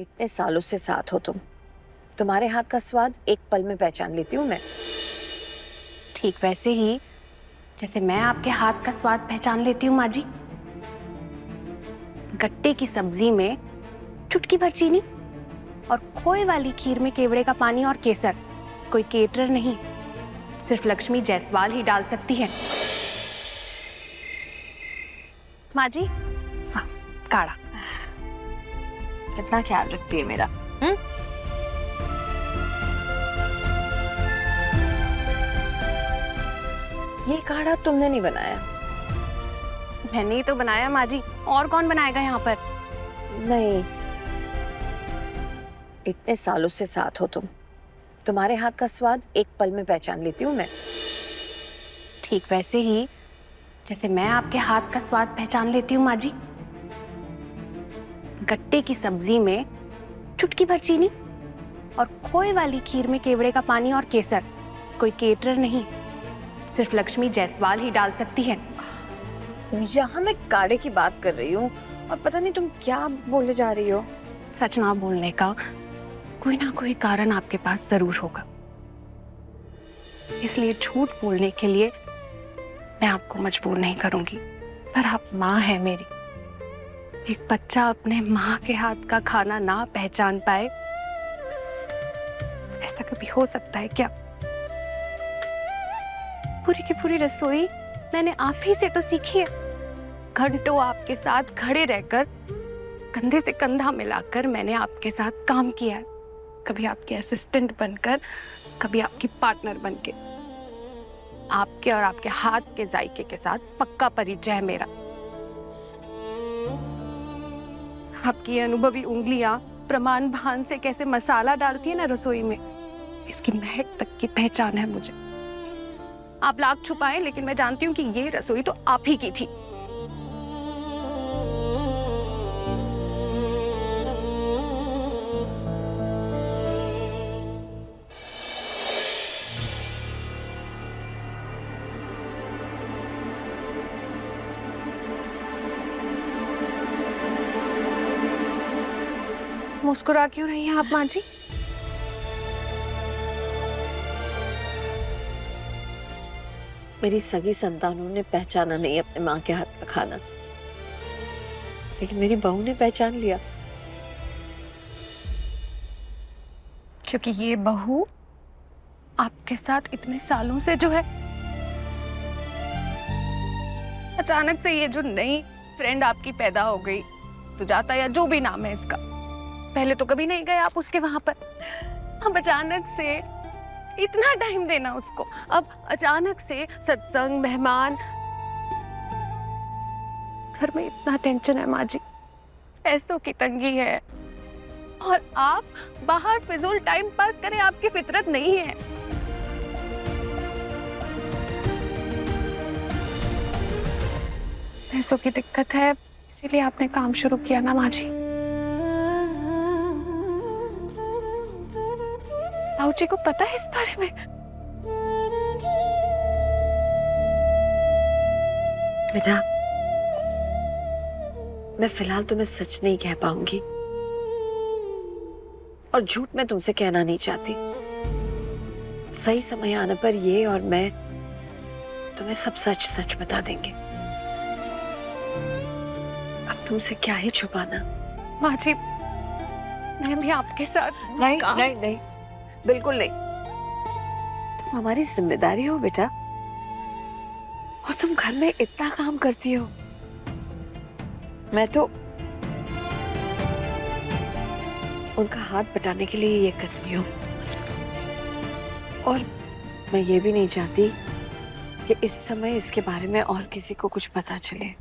इतने सालों से साथ हो तुम, तुम्हारे हाथ का स्वाद एक पल में पहचान लेती हूँ मैं। ठीक वैसे ही जैसे मैं आपके हाथ का स्वाद पहचान लेती हूँ माँ जी। गट्टे की सब्जी में चुटकी भर चीनी और खोए वाली खीर में केवड़े का पानी और केसर। कोई केटरर नहीं, सिर्फ लक्ष्मी जायसवाल ही डाल सकती है। माँ जी, हाँ, काढ़ा। कितना ख्याल रखती है मेरा। ये काढ़ा तुमने नहीं बनाया? मैंने ही तो बनाया माँ जी, और कौन बनाएगा यहाँ पर? नहीं, इतने सालों से साथ हो तुम, तुम्हारे हाथ का स्वाद एक पल में पहचान लेती हूँ मैं। ठीक वैसे ही जैसे मैं आपके हाथ का स्वाद पहचान लेती हूँ माँ जी। गट्टे की सब्जी में चुटकी भर चीनी और खोए वाली खीर में केवड़े का पानी और केसर। कोई केटरर नहीं, सिर्फ लक्ष्मी जायसवाल ही डाल सकती है। यहाँ मैं काढ़े की बात कर रही हूँ और पता नहीं तुम क्या बोले जा रही हो। सच ना बोलने का कोई ना कोई कारण आपके पास जरूर होगा, इसलिए झूठ बोलने के लिए मैं आपको मजबूर नहीं करूंगी। पर आप माँ है मेरी, एक बच्चा अपने माँ के हाथ का खाना ना पहचान पाए, ऐसा कभी हो सकता है क्या? पूरी की पूरी रसोई मैंने आप ही से तो सीखी है। घंटों आपके साथ खड़े रहकर, कंधे से कंधा मिलाकर मैंने आपके साथ काम किया है। कभी आपके असिस्टेंट बनकर, कभी आपकी पार्टनर बनके। आपके और आपके हाथ के जायके के साथ पक्का परिचय है मेरा। आपकी अनुभवी उंगलियां प्रमाण भान से कैसे मसाला डालती है ना रसोई में, इसकी महक तक की पहचान है मुझे। आप लाख छुपाएं, लेकिन मैं जानती हूँ कि ये रसोई तो आप ही की थी। मुस्कुरा क्यों रही हैं आप माँ जी? मेरी सगी संतानों ने पहचाना नहीं अपने माँ के हाथ का खाना, लेकिन मेरी बहू ने पहचान लिया। क्योंकि ये बहू आपके साथ इतने सालों से जो है, अचानक से ये जो नई फ्रेंड आपकी पैदा हो गई, सुजाता या जो भी नाम है इसका, पहले तो कभी नहीं गए आप उसके वहां पर। अब अचानक से इतना टाइम देना उसको, अब अचानक से सत्संग, मेहमान, घर में इतना टेंशन है माँ जी, पैसों की तंगी है, और आप बाहर फिजूल टाइम पास करें आपकी फितरत नहीं है। पैसों की दिक्कत है, इसीलिए आपने काम शुरू किया ना माँ जी। बाबू जी को पता है इस बारे में? बेटा, मैं फिलहाल तुम्हें सच नहीं कह पाऊंगी और झूठ मैं तुमसे कहना नहीं चाहती। सही समय आने पर ये और मैं तुम्हें सब सच सच बता देंगे। अब तुमसे क्या ही छुपाना। माँ जी, मैं भी आपके साथ नहीं नहीं नहीं, बिल्कुल नहीं। तुम हमारी जिम्मेदारी हो बेटा, और तुम घर में इतना काम करती हो। मैं तो उनका हाथ बटाने के लिए ये करती हूँ, और मैं ये भी नहीं चाहती कि इस समय इसके बारे में और किसी को कुछ पता चले।